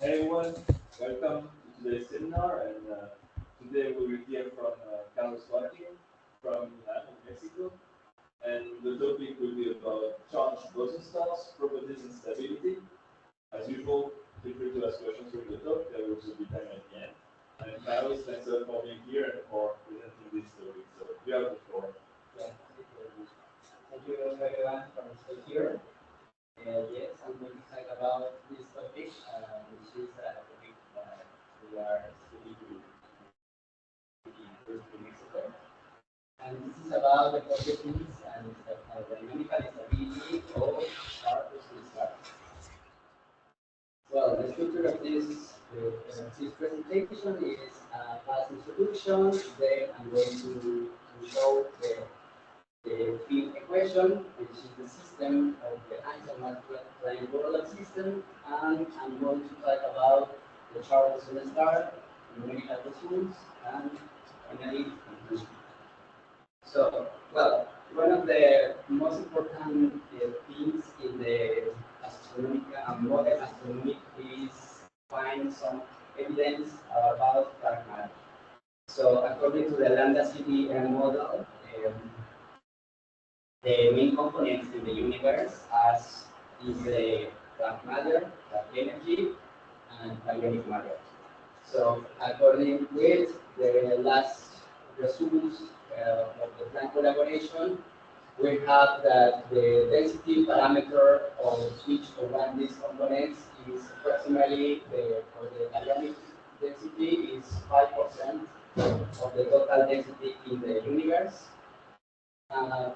Hey everyone, welcome to today's seminar. And today we will hear from Carlos Joaquin from UNAM in Mexico. And the topic will be about charge boson stars, properties and stability. As usual, feel free to ask questions during the talk. There will also be time at the end. And Carlos, thanks a lot for being here and for presenting this topic. So you have the floor. Yeah, thank you everyone for staying here. Yes, I'm going to talk about this topic, which is a topic that we are studying in University of Mexico. And this is about the properties and the dynamical stability of sharp stars. Well, the structure of this presentation is a fast introduction. Then I'm going to show the field equation, which is the system of the Einstein triangular system, and I'm going to talk about the Charles star, numerical results, and finally conclusion. So, well, one of the most important things in the astronomical and modern astronomy is find some evidence about dark matter. So, according to the Lambda CDM model, the main components in the universe as is the dark matter, dark energy, and ionic matter. So according with the last results of the Planck collaboration, we have that the density parameter of each of one of these components is approximately for the ionic density is 5% of the total density in the universe.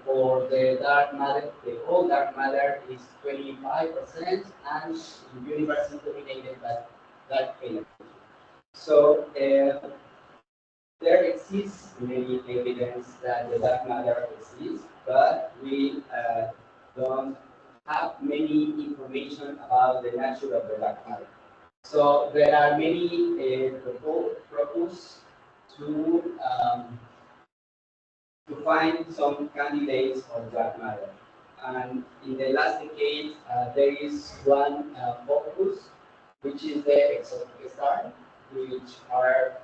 For the dark matter, the whole dark matter is 25%, and the universe is dominated by dark energy. So there exists many evidence that the dark matter exists, but we don't have many information about the nature of the dark matter. So there are many proposals to to find some candidates for dark matter. And in the last decade, there is one focus, which is the exotic star, which are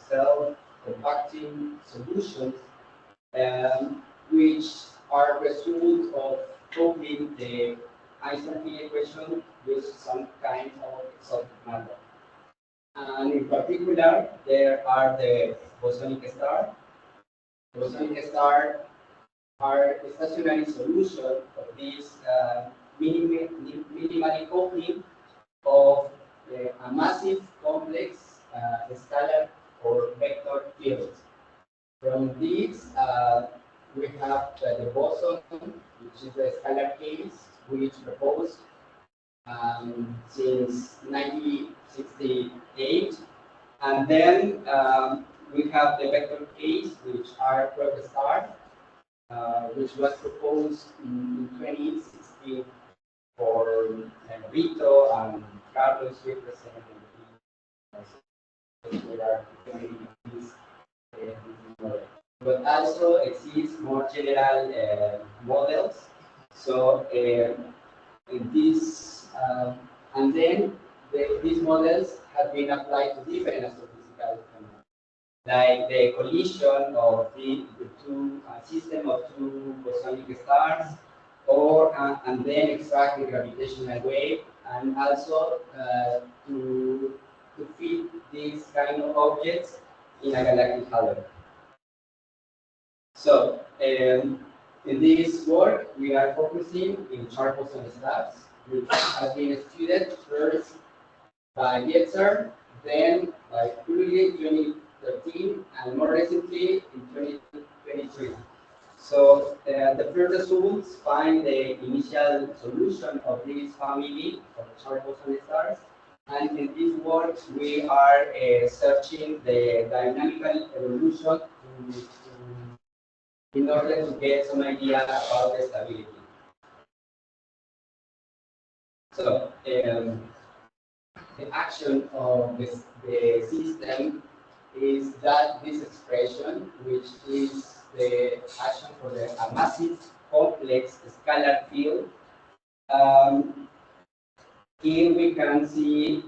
self-compacting solutions, which are result of proving the Einstein field equation with some kind of exotic matter. And in particular, there are the bosonic stars. Bosonic stars are a stationary solution of this minimally coupling of a massive complex scalar or vector field. From this, we have the boson, which is the scalar case, which proposed since 1968. And then we have the vector case, which are protostars, which was proposed in 2016 for Vito and Carlos representing this model. But also exists more general models. So in this, and then these models have been applied to different astrophysical phenomena, like the collision of the two system of two bosonic stars, or and then extract the gravitational wave, and also to fit these kind of objects in a galactic halo. So in this work, we are focusing in sharp boson stars, which has been studied first by Yetzer, then by Purley in 2013, and more recently in 2023. So the first results find the initial solution of this family of sharp boson stars, and in these works we are searching the dynamical evolution in order to get some idea about the stability. So the action of the system is that this expression, which is the action for a massive complex scalar field, Here we can see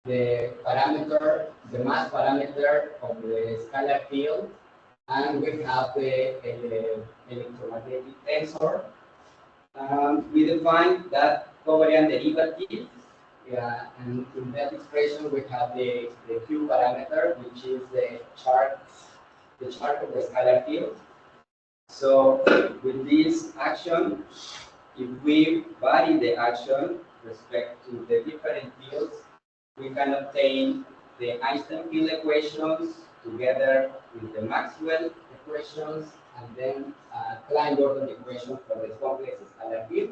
the parameter, the mass parameter of the scalar field, and we have the electromagnetic tensor. We define that covariant derivative, and in that expression we have the Q parameter, which is the chart of the scalar field. So with this action, if we vary the action respect to the different fields, we can obtain the Einstein field equations together with the Maxwell equations, and then Klein-Gordon equation for the complex scalar field,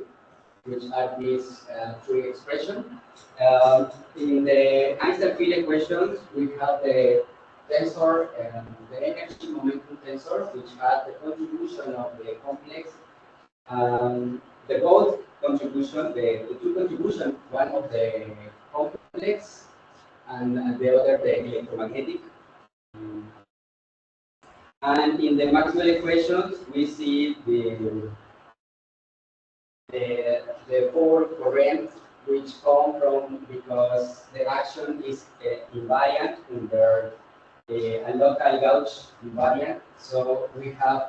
which are these three expressions. In the Einstein field equations, we have the tensor, the energy momentum tensor, which has the contribution of the complex, the both contribution, the two contributions, one of the complex and the other the electromagnetic. And in the Maxwell equations, we see the four currents which come from because the action is invariant under a local gauge invariant. So we have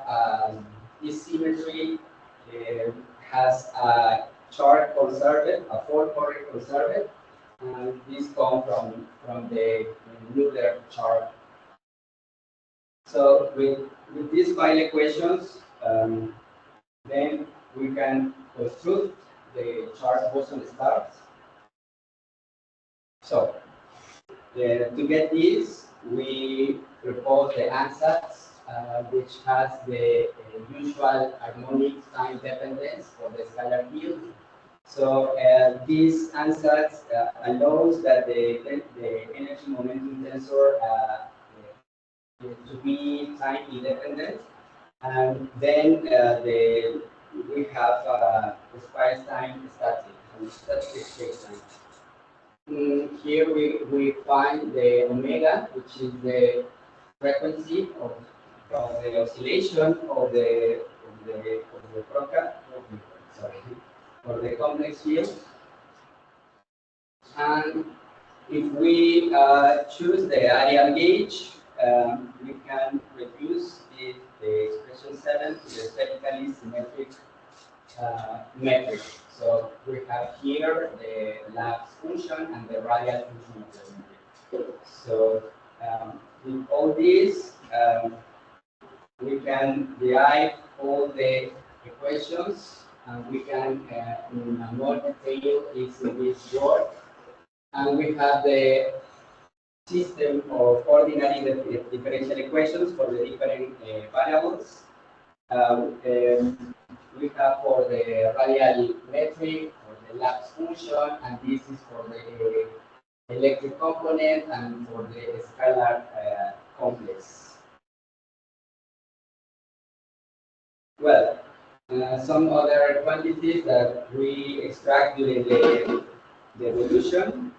this symmetry has a charge conserved, a four current conserved, and this comes from the Euler chart. So with these file equations, then we can construct the charge boson stars. So to get this, we propose the ansatz, which has the usual harmonic time dependence for the scalar field. So this ansatz allows that the energy momentum tensor to be time independent, and then we have space-time static space-time. Here we find the omega, which is the frequency of the oscillation of the or the complex field. And if we choose the areal gauge, we can reduce the expression 7 to the spherically symmetric metric. So we have here the Laplace function and the radial function of the metric. So with all this, we can derive all the equations, and we can, in more detail, is in this work. And we have the system of ordinary differential equations for the different variables. We have for the radial metric, for the Laplace function, and this is for the electric component and for the scalar complex. Well, some other quantities that we extract during the evolution.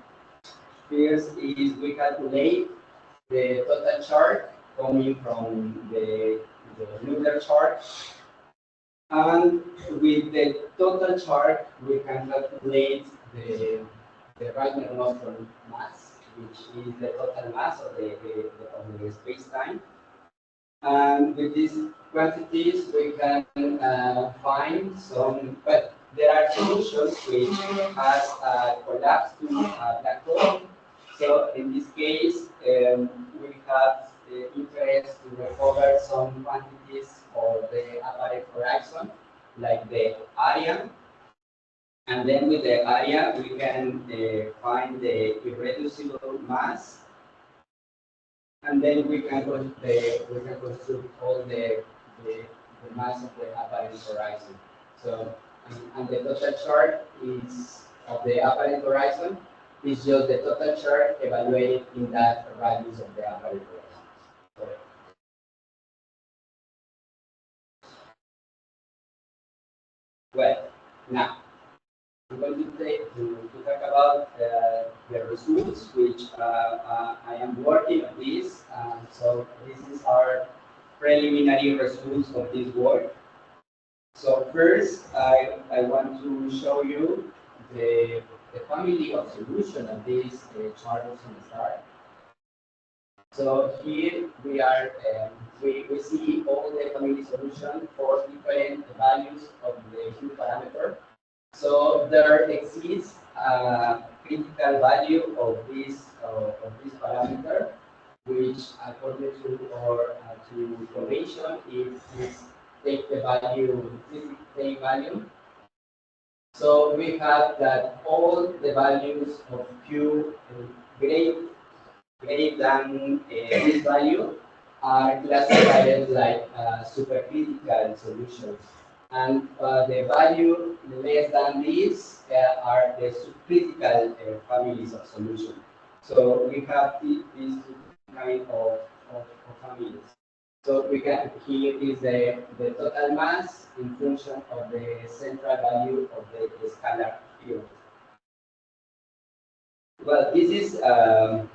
First is we calculate the total charge coming from the Euler chart. And with the total charge, we can calculate the Rydberg-Nostrom mass, which is the total mass of the space-time. And with these quantities, we can find some, but there are solutions which has collapse to a black hole. So in this case, we have the interest to recover some quantities for the apparent horizon, like the area. And then with the area, we can find the irreducible mass. And then we can construct all the mass of the apparent horizon. So, and the total charge is of the apparent horizon is just the total charge evaluated in that radius of the apparent horizon. So, well, now I'm going to talk about the results, which I am working on this. So this is our preliminary results of this work. So first, I want to show you the family of solution of this Charles star. So here we are, we see all the family solution for different values of the Q parameter. So there exists a critical value of this parameter, which according to our to formation is take the value, take value. So we have that all the values of Q great greater than this value are classified like supercritical solutions. And the value less than this are the subcritical families of solution. So we have these two kind of families. So we can, here is the total mass in function of the central value of the scalar field. Well, this is a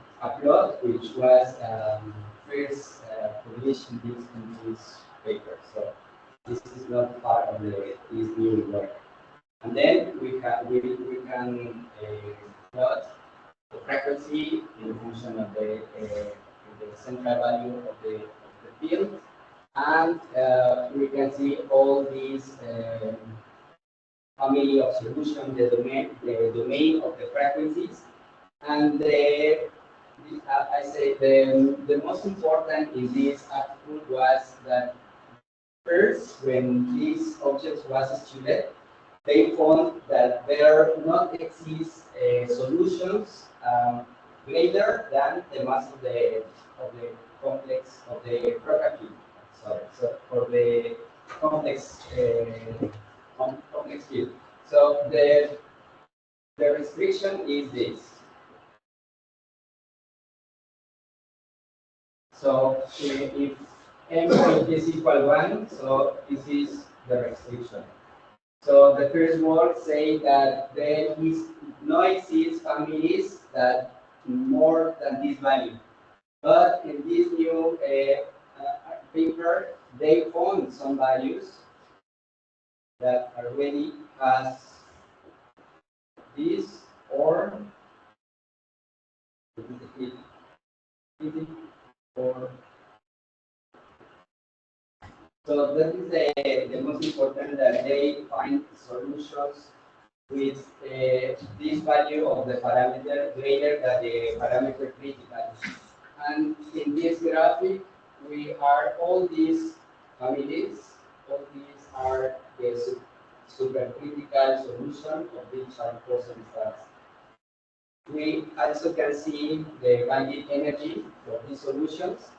plot which was first published in this paper. So this is not part of this new work. And then we can plot the frequency in function of the central value of the field, and we can see all these family of solutions, the domain of the frequencies. And I say the most important in this article was that first, when these objects was studied, they found that there not exist solutions greater than the mass of the complex of the property. Sorry, so for the complex complex field. So the restriction is this. So if m is equal 1, so this is the restriction. So the first word say that there is no exist families that more than this value. But in this new paper, they found some values that already has this or or so that is the most important that they find solutions with this value of the parameter greater than the parameter critical. And in this graphic, we are all these families, all these are the supercritical solution of which are person stars. We also can see the binding energy for these solutions,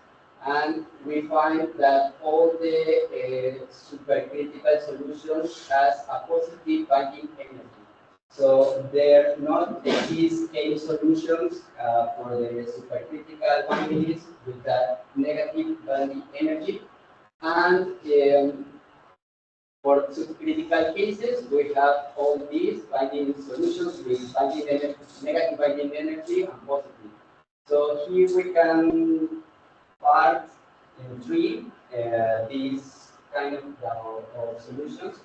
and we find that all the supercritical solutions has a positive binding energy. So there not exist any solutions for the supercritical families with that negative binding energy, and for subcritical cases, we have all these binding solutions with binding energy, negative binding energy and positive. So here we can part in three these kind of solutions,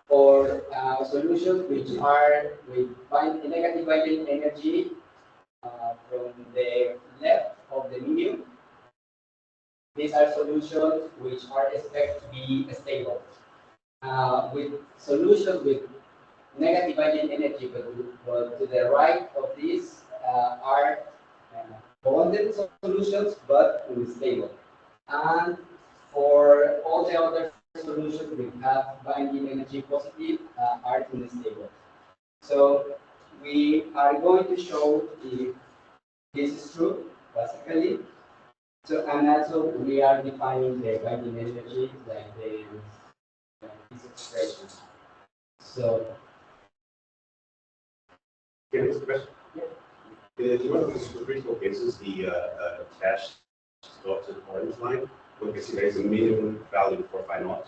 or solutions which are with negative binding energy from the left of the medium. These are solutions which are expected to be stable. With solutions with negative binding energy, but to the right of this are bonded solutions but unstable. And for all the other solutions we have binding energy positive are unstable. So we are going to show if this is true, basically. So and also we are defining the binding energy like this expression. So, Can I ask a question? In one of the supercritical cases, the cache go up to the orange line. We can see there is a minimum value for phi naught,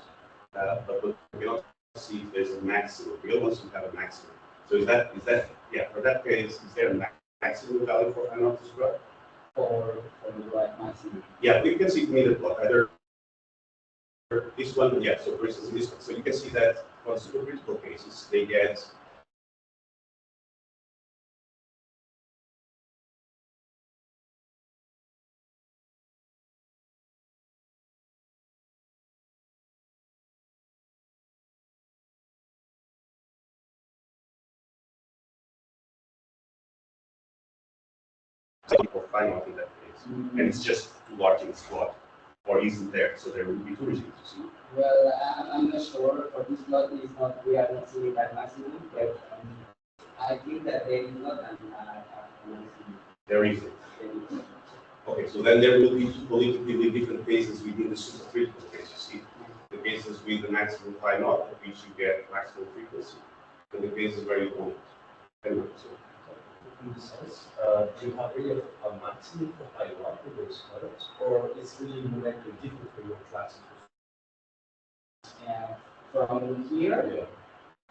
but we can also see there's a maximum. We all want to have a maximum. So is that yeah? For that case, is there a maximum value for phi naught as well? or the right maximum. Yeah, we can see meter plot either this one, yeah, so for instance, in this one, so you can see that for supercritical cases, they get for fine art in that case, and it's just too large in slot, or isn't there, so there will be two regimes. Well, I'm not sure for this plot. Is not we are not seeing that maximum, but I think that there is not an maximum. There isn't. Okay, so then there will be two politically different cases within the supercritical case. You see, the cases with the maximum phi naught, at which you get maximum frequency, and the cases where you don't. Anyway, so in the sense, do you have really a maximum for phi naught with those models, or is really numerically different for your classes? From here,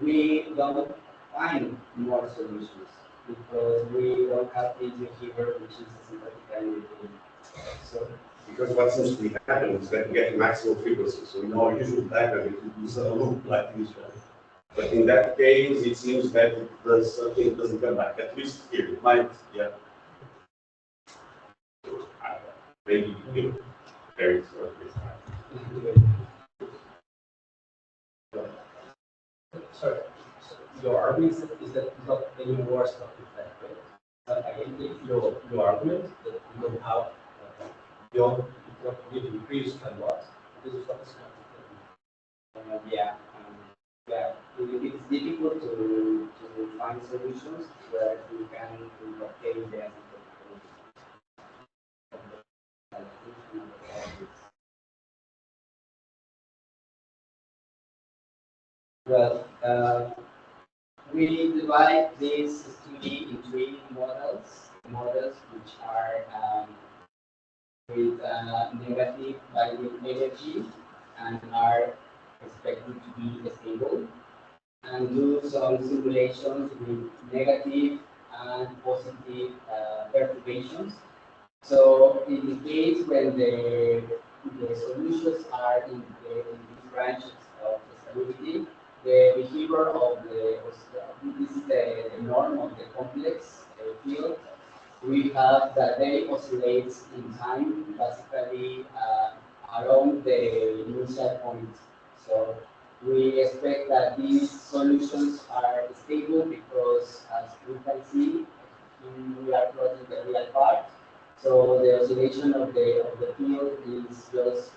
we don't find more solutions because we don't have AJ here, which is a sympathetic. So, because what seems to be happening is that you get maximum frequency. So in our usual diagram, it is a loop like this one. But in that case, it seems that it does something doesn't come back. At least here, it might, yeah. Maybe there is. Sorry, your argument is that it's not any more stuff effect, right? But again, if your argument that you don't have, you don't really increase a lot, this is what is happening. yeah, it's difficult to find solutions where you can obtain the well, we divide this study in three models which are with negative value energy and are expected to be stable, and do some simulations with negative and positive perturbations. So in the case when the solutions are in these branches of stability, the behavior of this is the norm of the complex field. We have that they oscillate in time, basically around the initial point. So we expect that these solutions are stable because, as we can see, we are plotting the real part. So the oscillation of the field is just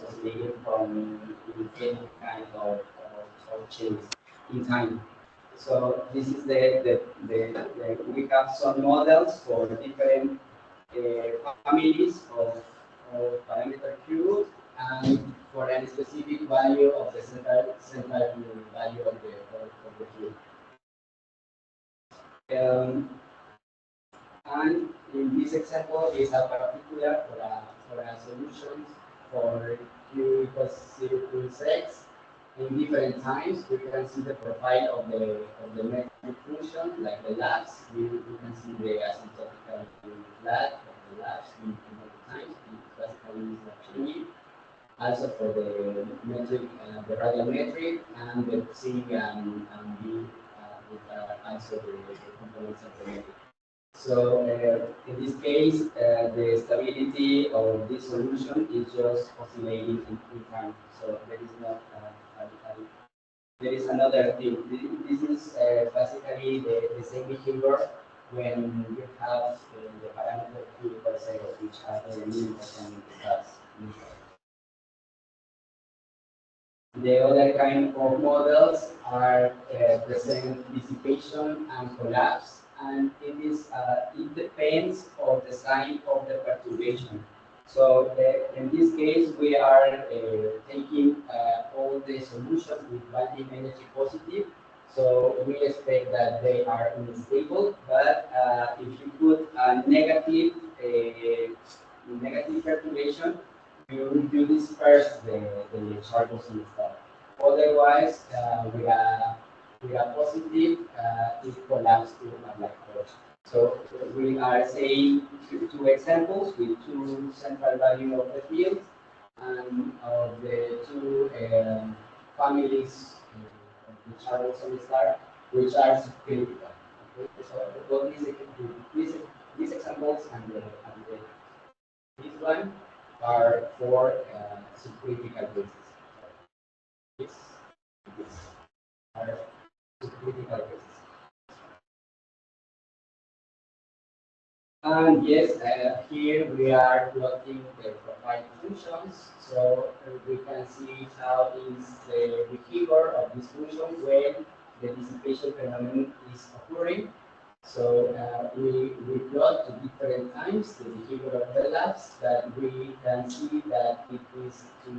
oscillating from any kind of change in time. So this is we have some models for different families of parameter Q and for a specific value of the central value of the field. And in this example is a particular for a solution for Q equals 0.6 in different times. We can see the profile of the metric function, like the labs. We can see the asymptotical flat of the labs in different times. Basically, is the also for the metric, the radial metric, and the C and B with also the components of the metric. So in this case, the stability of this solution is just oscillating in time. So there is not there is another thing. This is basically the same behavior when you have the parameter Q per se, which has a mean percent class. The other kind of models are present dissipation and collapse, and it depends on the sign of the perturbation. So in this case, we are taking all the solutions with value energy positive. So we expect that they are unstable, but if you put a negative perturbation, you disperse the charges in the stuff. Otherwise, with a positive, it collapses to a black hole. So we are saying two examples with two central value of the field, and of the two families which are also star, which are subcritical. Okay? So all these examples this one are for subcritical bases. This, this are subcritical bases. And yes, here we are plotting the profile functions. So we can see how is the behavior of this function when the dissipation phenomenon is occurring. So we plot to different times the behavior of the labs that we can see that it is to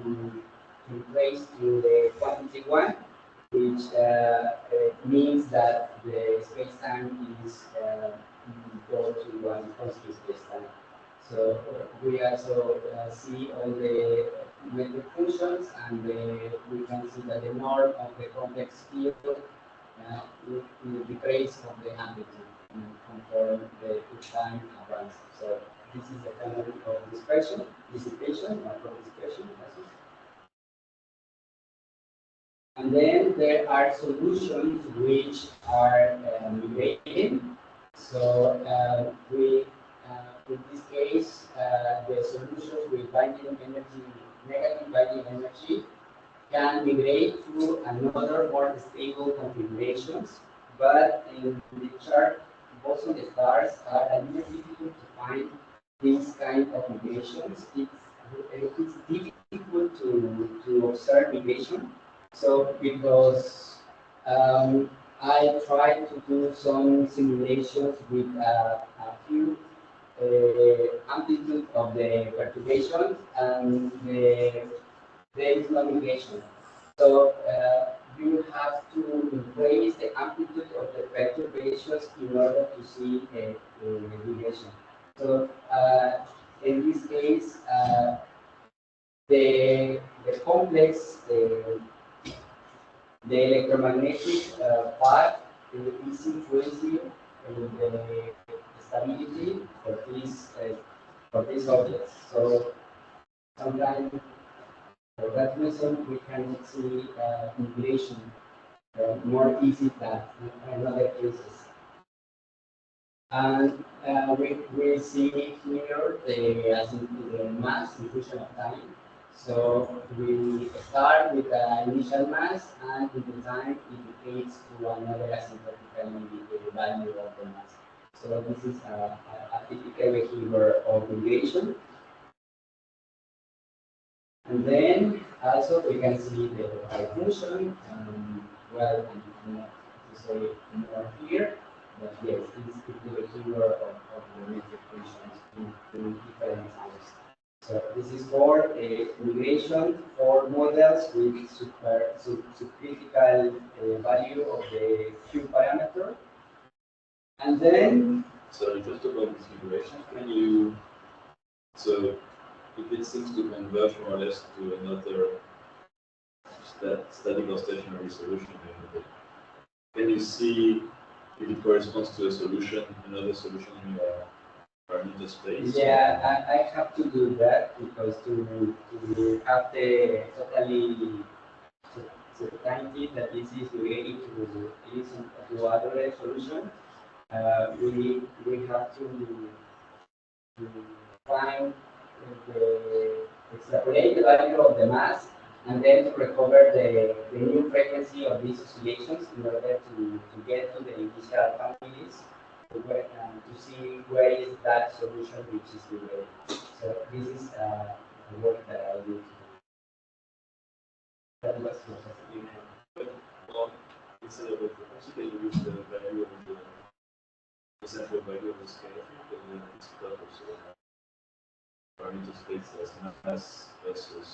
place to the quantity one, which means that the space-time is equal to one constant space-time. So we also see all the metric functions, and we can see that the norm of the complex field will decrease of the amplitude conform the time advance. So this is the phenomenon of dissipation, not of dispersion. And then there are solutions which are migrated. So in this case, the solutions with binding energy, negative binding energy, can migrate to another more stable configurations. But in the chart, boson stars are a little difficult to find these kind of migrations. It's difficult to observe migration. So because I tried to do some simulations with a few amplitude of the perturbations, and there is no migration. So you have to increase the amplitude of the perturbations in order to see a migration. So in this case, the complex, the electromagnetic part is influencing the stability for these objects. So sometimes for that reason we can see migration more easy than in other cases. And we see here the mass in function of time. So we start with the initial mass, and in the time it indicates to another asymptotically value of the mass. So this is a typical behavior of migration. And then also we can see the function. Well, I'm not to say more here, but yes, this is the behavior of the metric functions in different times. So this is for a migration for models with subcritical value of the Q parameter. And then, so just about this migration, can you, so if it seems to converge more or less to another static or stationary solution, can you see if it corresponds to a solution, another solution in your parameter space? yeah, I have to do that because to have the totally certainty that this is related to other solution, we have to find the extrapolate the value of the mass, and then to recover the new frequency of these oscillations in order to get to the initial families to see where is that solution which is related. So this is the work that I do. That was Well, instead of the frequency, can you use the value of the central value of the scale, and then it's cut also parameter space as mass versus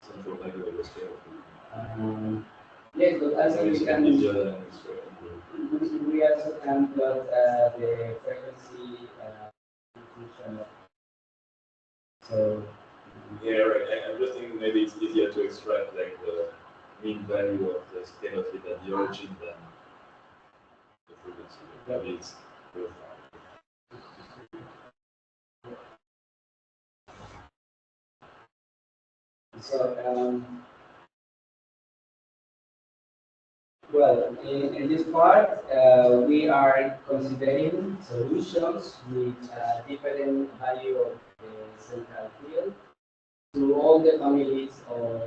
central value of the scale. yes, but also we can. India and We also can plot the frequency function. So yeah, right. I'm just thinking maybe it's easier to extract like the mean value of the scale of it at the origin than the frequency. Maybe it's So, well, in this part, we are considering solutions with different value of the central field to all the families of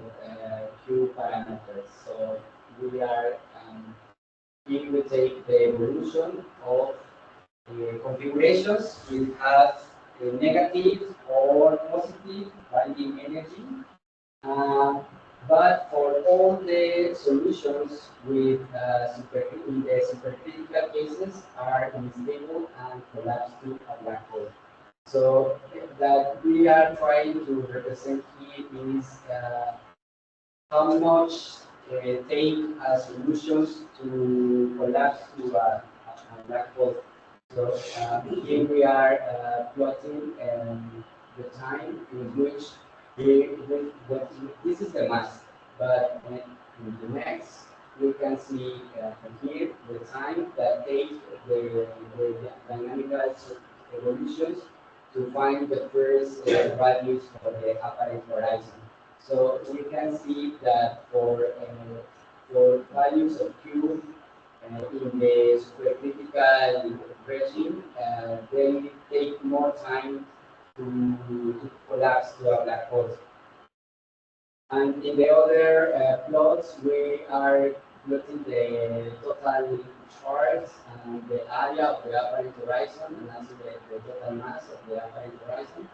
Q parameters. So we are here we take the evolution of configurations which have a negative or positive binding energy. Uh, but for all the solutions with in the supercritical cases are unstable and collapse to a black hole. So that we are trying to represent here is how much take solutions to collapse to a black hole. So here we are plotting the time in which this is the mass, but in the next we can see here the time that takes the dynamical evolutions to find the first values for the apparent horizon. So we can see that for values of Q in the supercritical regime, they take more time to collapse to a black hole. And in the other plots, we are plotting the total charge and the area of the apparent horizon and also the total mass of the apparent horizon.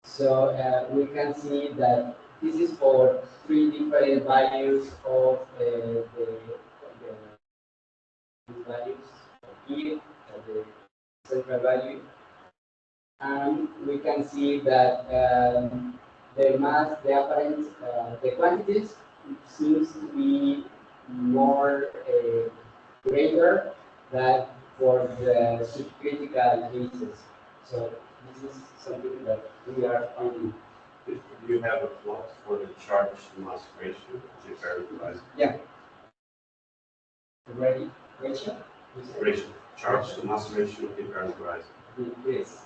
So we can see that this is for three different values of the values here, the central value. And we can see that the mass, the apparent, the quantities seems to be more greater than for the subcritical cases. So this is something that we are finding. Do you have a plot for the charge to mass ratio, the characterized Yeah. Ready? Ratio? ratio, charge to mass ratio of the characterized? Yes.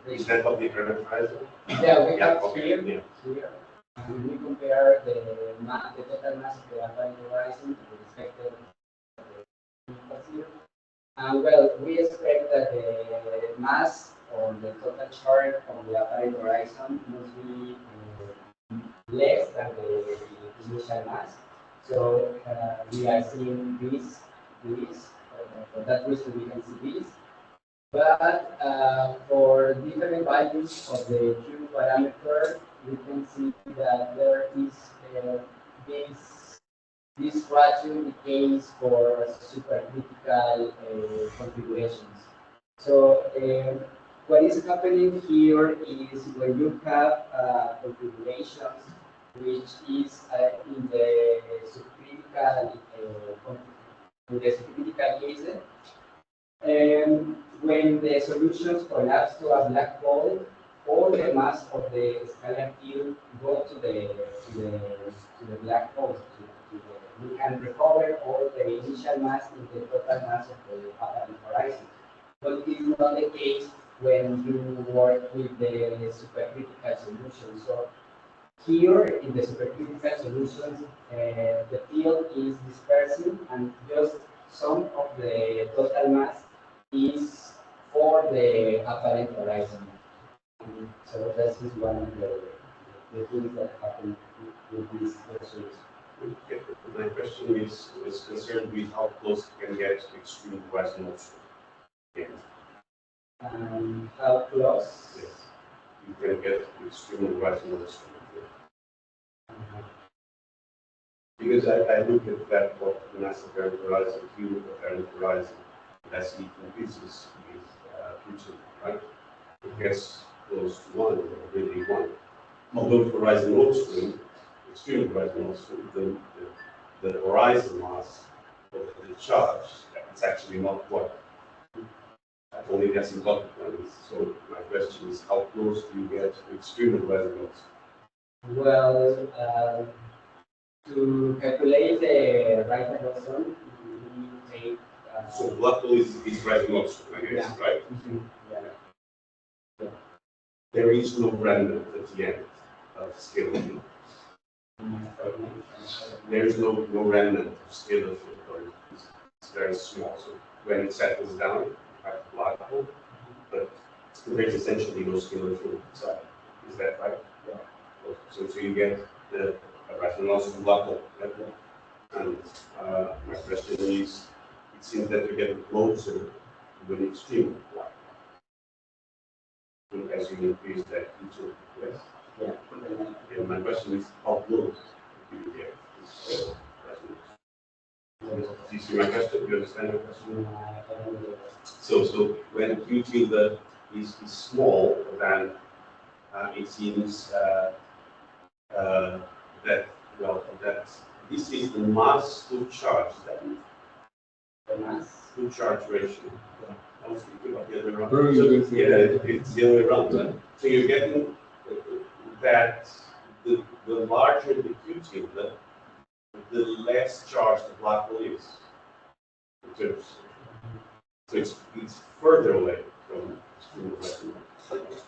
Is that of the characterized? Yeah, we have okay, here, yeah. here, and we compare the total mass of the apparent horizon to the expected here. And well, we expect that the mass or the total charge of the apparent horizon must be less than the initial mass. So we are seeing this. For that reason, we can see this. But for different values of the Q parameter, we can see that there is this ratio decays for supercritical configurations. So what is happening here is when you have configurations which is in the subcritical cases, when the solutions collapse to a black hole, all the mass of the scalar field go to the black hole. We can recover all the initial mass in the total mass of the apparent horizon. But it is not the case when you work with the supercritical solution. So here in the supercritical solutions, the field is dispersing and just some of the total mass is for the apparent horizon. So this is one of the things that happen with these solutions. Okay. My question is concerned with how close you can get to extreme horizon motion. Yeah. How close? Yes. You can get to extreme horizon motion. Because I look at that of the mass apparent horizon, Q apparent horizon, as it increases with future, right? It gets close to one, or really one. Although the horizon motion, extreme horizon motion, the horizon mass of the charge, it's actually not one. Only the asymptotic ones. So my question is, how close do you get to extreme horizon motion? Well, to calculate the right boson, we take. So black hole is rising motion, I guess, Yeah. right? Yeah. There is no remnant at the end of scale. There is no remnant of scalar field, or it's very small. So when it settles down, you have a black hole, but there's essentially no scalar field inside. Is that right? Yeah. So you get the resonance of black hole. Right? And my question is, it seems that you're getting closer to an extreme black hole as you increase that feature. Yes? Yeah. And my question is, how close do you get this resonance? Do you see my question? Do you understand my question? So when you feel that is small, then it seems that that this is the mass to charge, that The mass. to charge ratio. I was thinking about the other way around. Very So, good. yeah, it's the other way around. Huh? So you're getting that the larger the Q tilde, the less charged the black hole is. So it's further away from extreme resonance.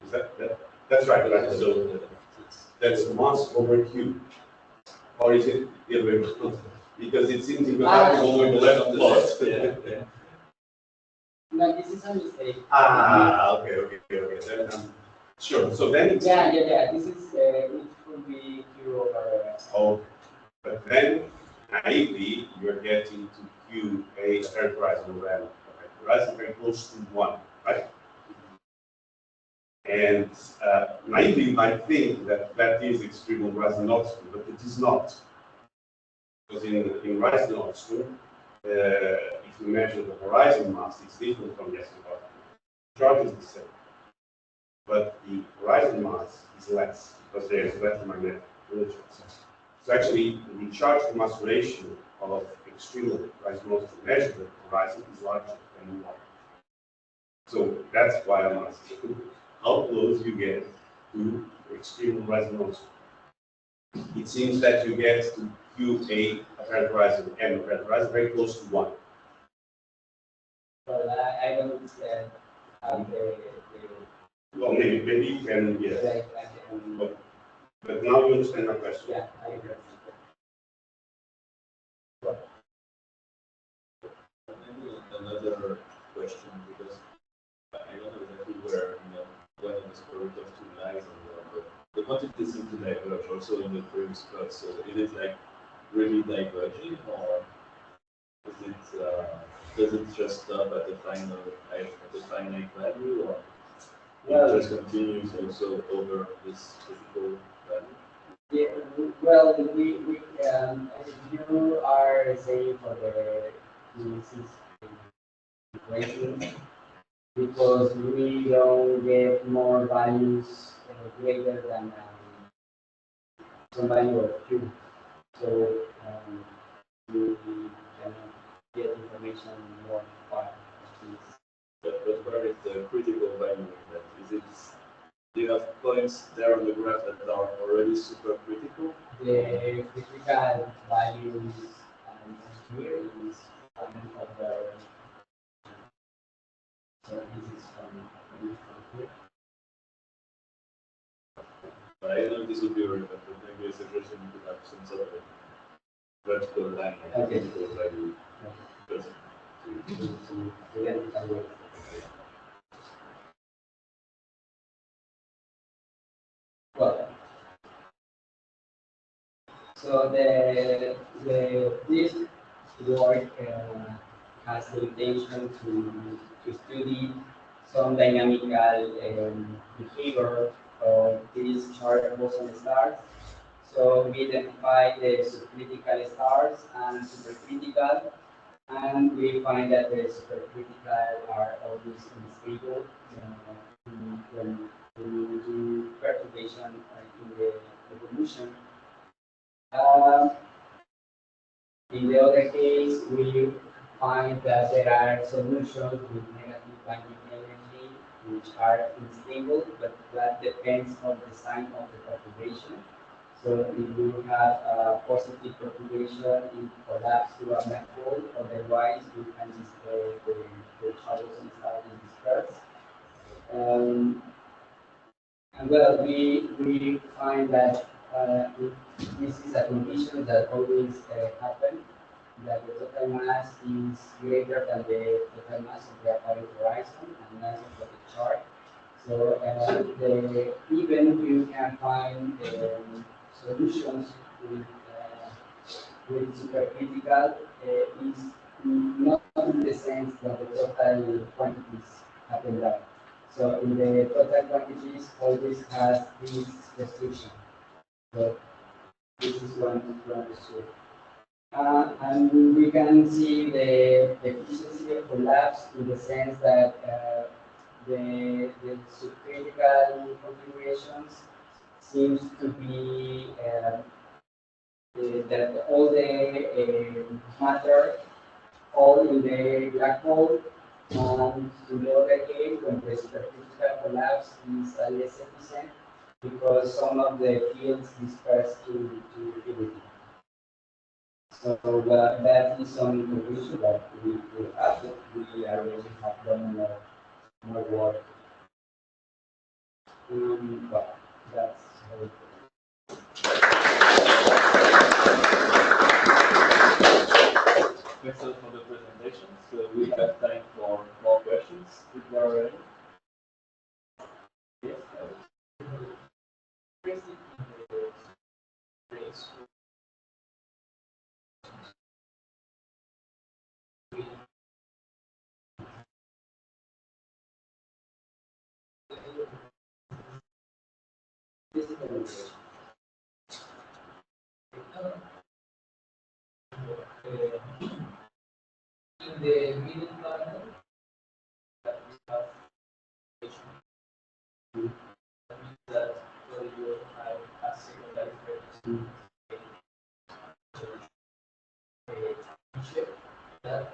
Is that's right, right? So that's mass over Q. Or is it the other way around? Because it seems you have to go with the left plus. Yeah. No, this is a mistake. Okay. Then, sure. So then it's Yeah. This is it will be Q over. oh, but then naively you're getting to Q a characterized over N. Right? Very close to 1, right? And naively you might think that that is extreme resonance, but it is not. Because in resonance, if you measure the horizon mass, it's different from the asymptotic. The charge is the same. But the horizon mass is less because there is electromagnetic resonance. So actually, the charge to mass ratio of extreme resonance to measure the horizon is larger than 1. So that's why I'm asking how close you get to extreme resonance. It seems that you get to QA apparent horizon and apparent horizon very close to 1. But I don't have the Well, maybe you can, yes. But now you understand my question. Yeah, I agree. Maybe another question, because I don't know exactly where, when it was correct of two lines or what, but the quantities seem to diverge also in the previous class. So is it like really diverging, or is it does it just stop at the finite value, or it just continues also over this physical value? Yeah, well, you are saying for the Ulysses equation because we don't get more values greater than some value of Q. So we can get information more far. But where is the critical value in that? Is it, do you have points there on the graph that are already super critical? The critical value is here is one of the so this is from here. But I don't know if this would be relevant, but maybe a suggestion you could have some sort of vertical line of the critical value. Just To identify it. Well, so this work has the intention to study some dynamical behavior of these charged boson stars. So we identify the subcritical stars and supercritical, and we find that the supercritical are always unstable when we do perturbation in the evolution. In the other case, we find that there are solutions with negative binding energy which are unstable, but that depends on the sign of the perturbation. So if you have a positive perturbation, it collapses to a black hole. Otherwise, you can the shadows inside is dispersed. And Well, we find that this is a condition that always happen, that the total mass is greater than the total mass of the apparent horizon and mass of the chart. So even you can find solutions with supercritical is not in the sense that the total quantities happen down. So in the total quantities, always has this restriction. So this is one to understand. And we can see the efficiency of collapse in the sense that the subcritical configurations seems to be that all the matter all in the black hole, and in the other case, when the supercritical collapse is less efficient because some of the fields disperse to infinity. So that is some conclusion that we have. We already have done more work. But that's how it Thanks a lot for the presentation. So we have time for more questions, if there are any. Yes, is. In the middle panel, that we have that you have a secondary frequency that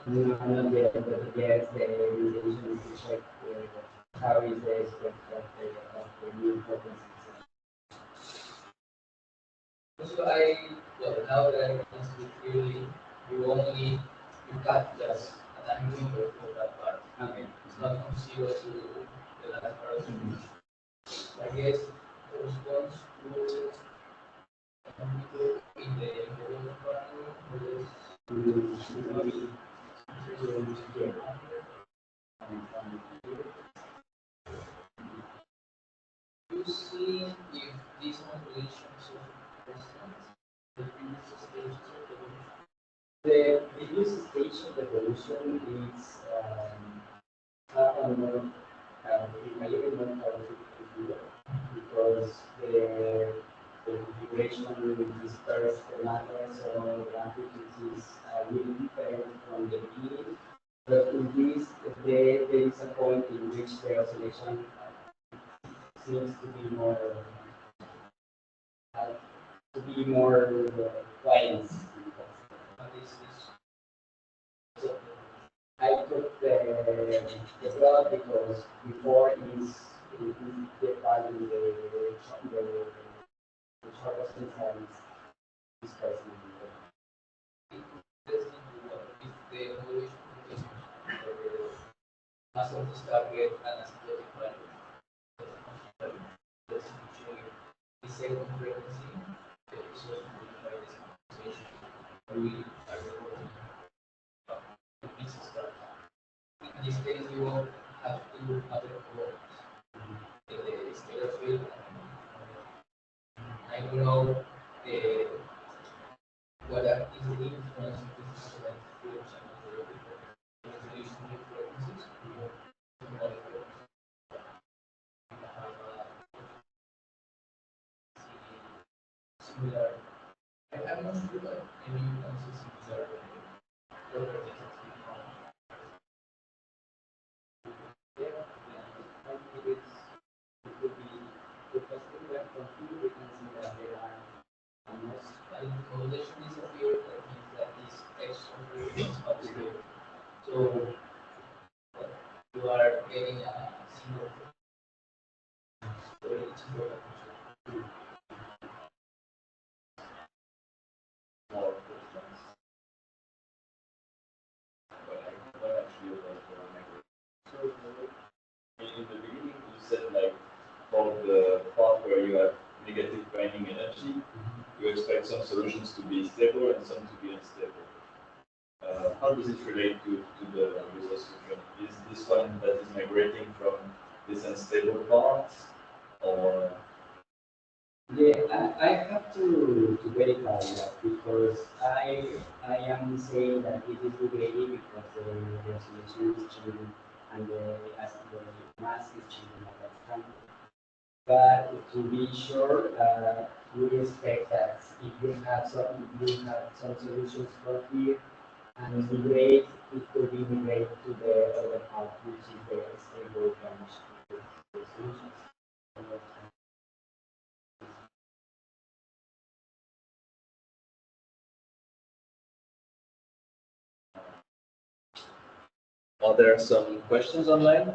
Not yet, but yes, the relation to check how is the spectrum of the new frequencies. so well, now that I can see clearly, you got just a time window for that part. Okay. It's not from 0 to the last part of the image. I guess corresponds to a window in the lower panel, or is maybe you see if these modulations of resonance, the previous stages of the The previous stage of the evolution is more, a little more chaotic to do because the configuration will disperse the matter, so the amplitudes are really different from the beginning. But in this, there is a point in which the oscillation seems uh, to be more violent. So I took the blood because before is the part in the shortest and this person. if the evolution must also target an asymptotic value. That's usually the second frequency is also by this conversation. We are recording this start. In this case, we will have two other blocks. The scalar field. I don't know what is the influence of this like fields and the resolution of frequencies. Similar. I'm not sure that any influences similar properties. It would be because we went from two, we can see that there are almost And correlation is a theory that means that this X is obscure. So you are getting a single for each product. more questions. What actually was the negative? So in the beginning, you said like where you have negative binding energy, you expect some solutions to be stable and some to be unstable. How does it relate to the resource fusion? Is this one that is migrating from this unstable part, or? Yeah, I have to verify that because I am saying that it is degrading because the resolution is changing and as the mass is changing at that time. But to be sure, we expect that if you have some solutions for here and migrate, it could be migrated to the other part, which is the stable branch solutions. Are there some questions online?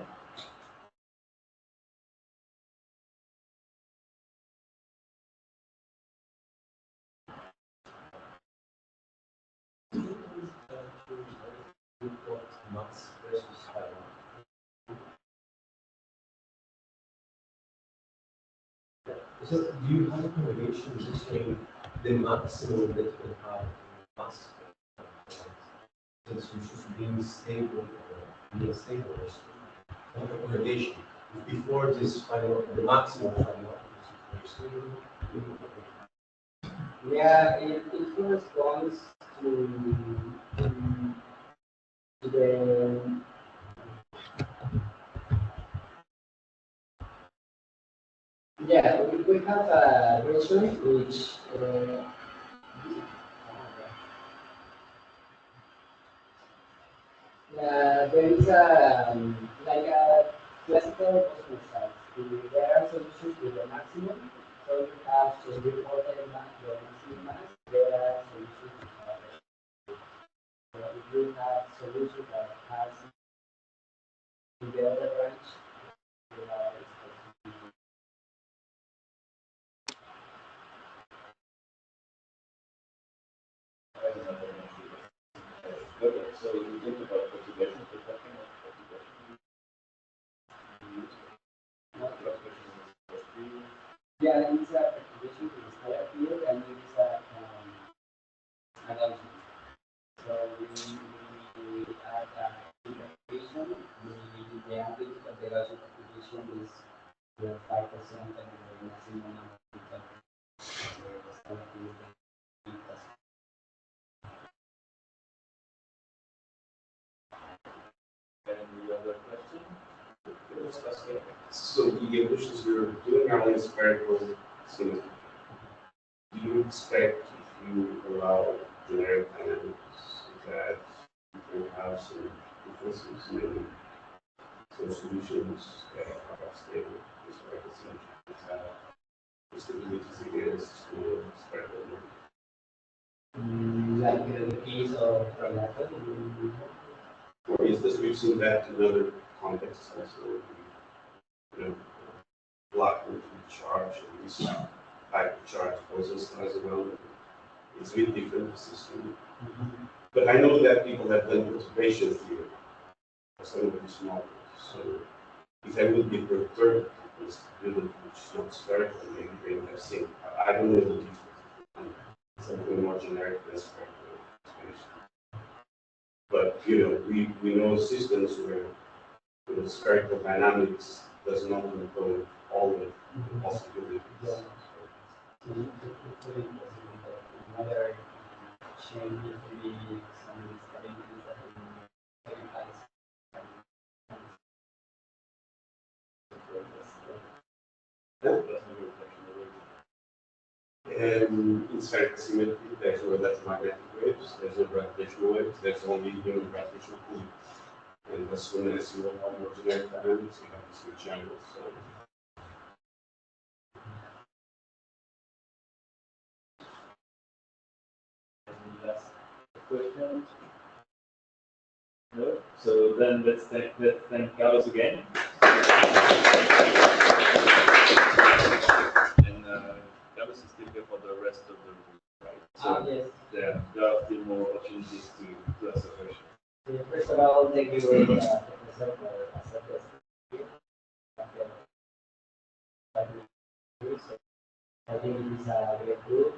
Mass versus final. So do you have a correlation between the maximum that we have mass solutions being stable or being stable? Have a correlation before this final, the maximum final is stable. Yeah, it corresponds to the yeah, we have a version which there is a like a classical Cosmos size. There are solutions with the maximum, so you have to report the maximum mass. There are solutions with if you have solution that has in the other branch, you have Okay, so we talked about perturbation, we're talking about perturbation. yeah, it's a activation to the scalar field and it's a analysis. So we add a activation. The amplitude of the Gaussian activation is the 5% and the maximum amplitude of the scalar field is 3%. Any other question? So the equations you're doing are only spherical symmetry. Do you expect if you allow generic dynamics that you can have some differences in some solutions that are stable, spherical symmetry, that have stabilities against spherical motion? Like the case of Renata, Or is this, we've seen that in other contexts also, you know, block with charge and this type of charge poses as well. It's a bit different system. But I know that people have done perturbation theory for some of these models. So if I would be perturbed with this stability which is not spherical, maybe they would have seen. I don't know the difference. Something more generic than spherical explanation. But you know, we know systems where spherical dynamics does not encode all the possibilities. another change would be some stabilities that we verify. And in spherical symmetry, there's no electromagnetic waves, there's no gravitational waves, there's only human gravitational pulling. And as soon as you have more generic dynamics, you have this new channel. So Any last question? No? So then let's thank Carlos again. And Carlos is still here for the rest of the week, right? So Yes. there are still more opportunities to ask a question. First of all, thank you, Professor, for accepting. I think it is a great group.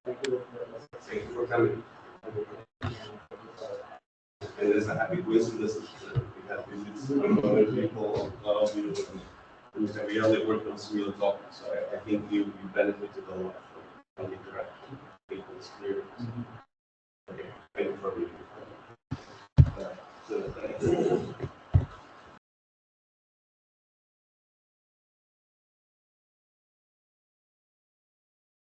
Thank you Thank you for coming. And it's a happy coincidence that we have visits from other people, a lot of you, and Mr. Villalde worked on similar topics. So I think you benefited a lot from the interaction. I think it's clear.